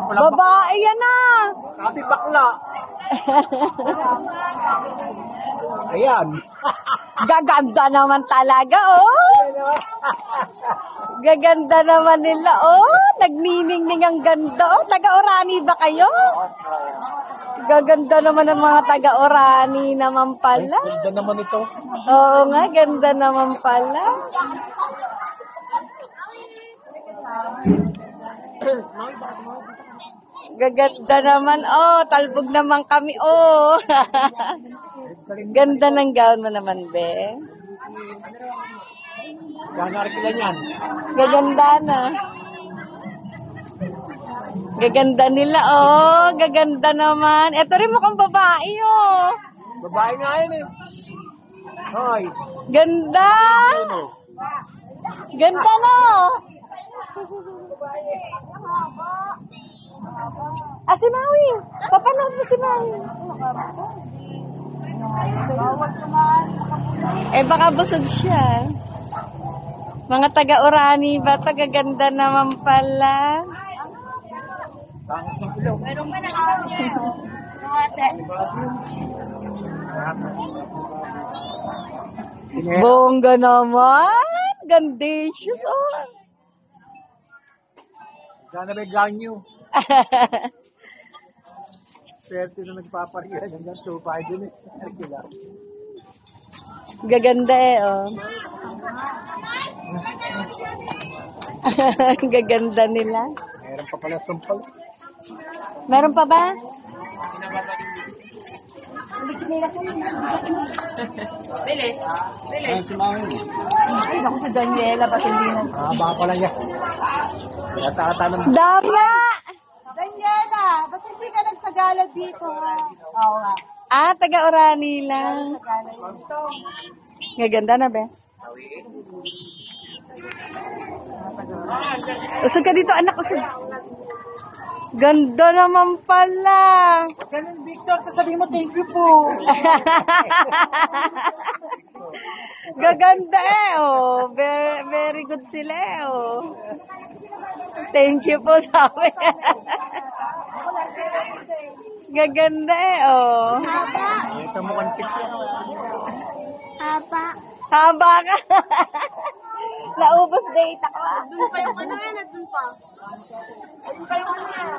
Babae yan ah. Sabi bakla. Ayan. Gaganda naman talaga oh. Gaganda naman nila oh. Nagniningning ang ganda oh. Taga-Orani ba kayo? Gaganda naman ng mga taga-Orani naman pala. Ganda naman ito. Oo nga, ganda naman pala. Gaganda naman oh. Talbog naman kami oh. Ganda ng gown mo naman, be. Gano'n kila niyan. Gaganda na. Gaganda nila, oh. Gaganda naman. Ito rin mukhang babae, oh. Babae nga yun eh. Hoy. Ganda. Ganda na. Ah, si Maui. Papanood mo si Maui. Eh, baka busog siya. Mga taga-Orani ba? Tagaganda naman pala. Meron ba na kasi? Bongga naman. Gandicious, oh. Gano'n may ganyo. Swerte na nagpaparihan. Hanggang 2-5 din eh. Kila. Gaganda eh, oh. Gaganda nila. Meron pa pala sumpal. Meron pa ba? Bilis. Ayan si Mami. Ay, ako si Daniela, ba't hindi na? Baka pala niya. Kaya takatanong. Dama! Daniela, ba't hindi ka nagsagala dito? Oo nga. Ah, taga-Orani lang. Gaganda na, be. Usog ka dito, anak. Usog. Ganda naman pala. Ganun, Victor. Sasabihin mo, thank you po. Gaganda eh, oh. Very, very good sila eh, oh. Thank you po, sabi. Gaganda eh, oh. Haba. Ito mo kontik. Haba. Haba ka. Naubos data ko. Doon pa yung ano yan, doon pa. Doon pa yung ano yan.